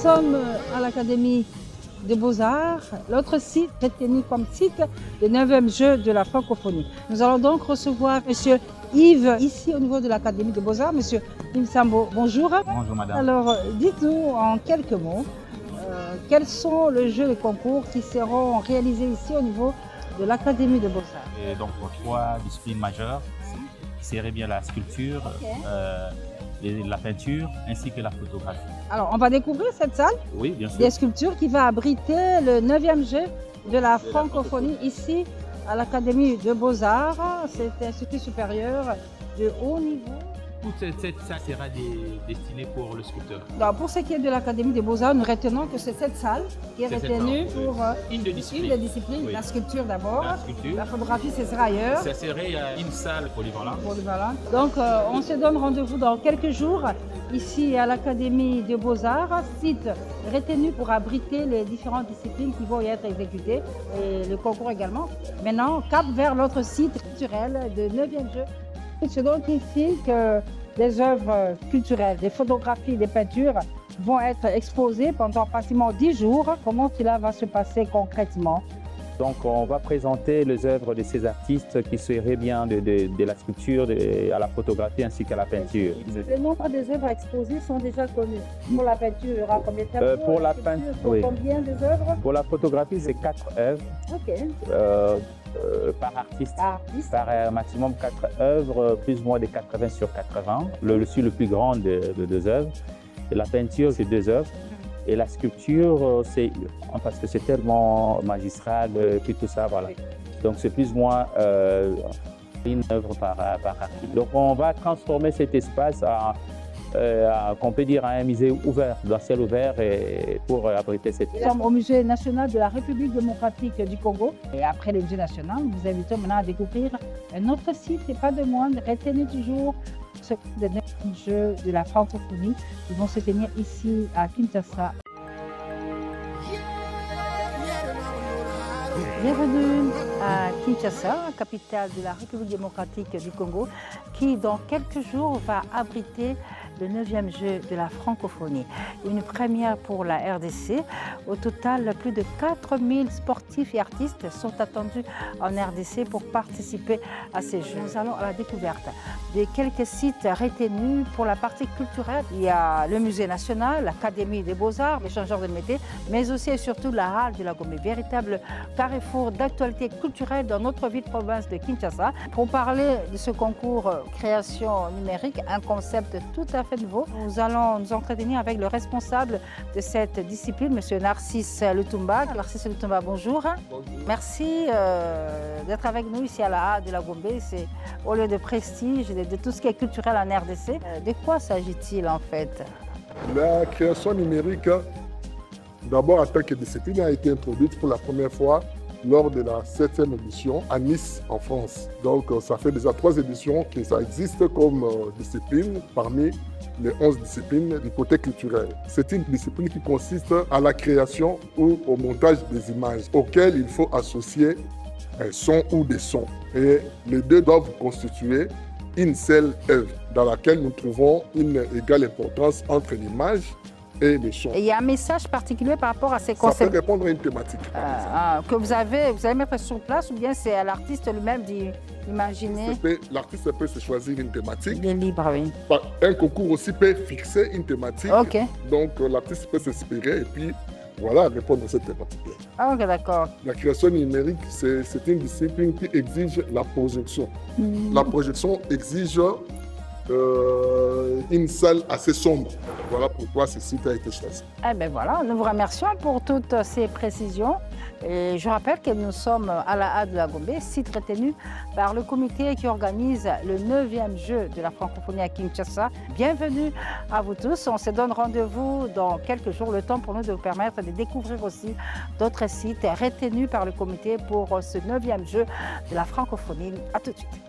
sommes à l'Académie des Beaux-Arts, l'autre site retenu comme site des 9e Jeux de la francophonie. Nous allons donc recevoir M. Yves, ici au niveau de l'Académie des Beaux-Arts. M. Yves Sambo, bonjour. Bonjour madame. Alors, dites-nous en quelques mots, quels sont les jeux et concours qui seront réalisés ici au niveau de l'Académie des Beaux-Arts? Et donc, 3 disciplines majeures, qui seraient bien la sculpture, la peinture ainsi que la photographie. Alors, on va découvrir cette salle Oui, bien sûr. des sculptures qui va abriter le 9e jeu de la francophonie ici à l'Académie de Beaux-Arts. C'est un institut supérieur de haut niveau. Toute cette salle sera destinée pour le sculpteur. Alors, pour ce qui est de l'Académie des Beaux-Arts, nous retenons que c'est cette salle qui est retenue pour une des disciplines. Une des disciplines, Oui. La sculpture d'abord, la photographie ce sera ailleurs. Ça serait une salle polyvalente. Donc on se donne rendez-vous dans quelques jours ici à l'Académie des Beaux-Arts, site retenu pour abriter les différentes disciplines qui vont y être exécutées et le concours également. Maintenant, cap vers l'autre site culturel de 9e jeu. C'est donc ici que des œuvres culturelles, des photographies, des peintures vont être exposées pendant pratiquement 10 jours. Comment cela va se passer concrètement? Donc on va présenter les œuvres de ces artistes qui seraient bien de la sculpture à la photographie ainsi qu'à la peinture. Le nombre des œuvres exposées sont déjà connus. Pour la peinture, il y aura combien de tableaux? Pour la peinture, oui. Combien des œuvres? Pour la photographie, c'est 4 œuvres. Ok. Par artiste, Par un maximum 4 œuvres, plus ou moins de 80 sur 80. Le plus grand de 2 œuvres. Et la peinture, c'est 2 œuvres. Et la sculpture, c'est parce que c'est tellement magistral, puis tout ça, voilà. Donc c'est plus ou moins une œuvre par artiste. Donc on va transformer cet espace qu'on peut dire un musée ouvert, dans ciel ouvert, et pour abriter cette œuvre. Nous sommes au Musée national de la République démocratique du Congo. Et après le Musée national, nous vous invitons maintenant à découvrir un autre site, et pas de moindre, retenez toujours ce des 9 Jeux de la francophonie qui vont se tenir ici à Kinshasa. Bienvenue à Kinshasa, capitale de la République démocratique du Congo, qui dans quelques jours va abriter le 9e jeu de la francophonie. Une première pour la RDC. Au total, plus de 4000 sportifs et artistes sont attendus en RDC pour participer à ces jeux. Nous allons à la découverte de quelques sites retenus pour la partie culturelle. Il y a le Musée national, l'Académie des Beaux-Arts, l'échangeur de métiers, mais aussi et surtout la Halle de la Gombe, véritable carrefour d'actualité culturelle dans notre ville-province de Kinshasa. Pour parler de ce concours création numérique, un concept tout à fait nouveau, nous allons nous entretenir avec le responsable de cette discipline, M. Narcisse Lutumba. Narcisse Lutumba, bonjour. Bonjour. Merci d'être avec nous ici à la Halle de la Gombe. C'est au lieu de prestige, de tout ce qui est culturel en RDC. De quoi s'agit-il en fait? La création numérique, d'abord en tant que discipline, a été introduite pour la première fois lors de la 7e édition à Nice, en France. Donc ça fait déjà 3 éditions que ça existe comme discipline parmi les 11 disciplines du côté culturel. C'est une discipline qui consiste à la création ou au montage des images auxquelles il faut associer un son ou des sons. Et les deux doivent constituer une seule œuvre dans laquelle nous trouvons une égale importance entre l'image et le son. Et il y a un message particulier par rapport à ces concepts? Ça peut répondre à une thématique. Que vous allez mettre sur place, ou bien c'est à l'artiste lui-même d'imaginer? L'artiste peut se choisir une thématique. Il est libre, oui. Un concours aussi peut fixer une thématique. Ok. Donc l'artiste peut s'inspirer et puis voilà, répondre à cette thématique-là. Ah, ok, d'accord. La création numérique, c'est une discipline qui exige la projection. La projection exige une salle assez sombre. Voilà pourquoi ce site a été choisi. Eh bien voilà, nous vous remercions pour toutes ces précisions. Et je rappelle que nous sommes à la Halle de la Gombe, site retenu par le comité qui organise le 9e jeu de la francophonie à Kinshasa. Bienvenue à vous tous. On se donne rendez-vous dans quelques jours, le temps pour nous de vous permettre de découvrir aussi d'autres sites retenus par le comité pour ce 9e jeu de la francophonie. À tout de suite.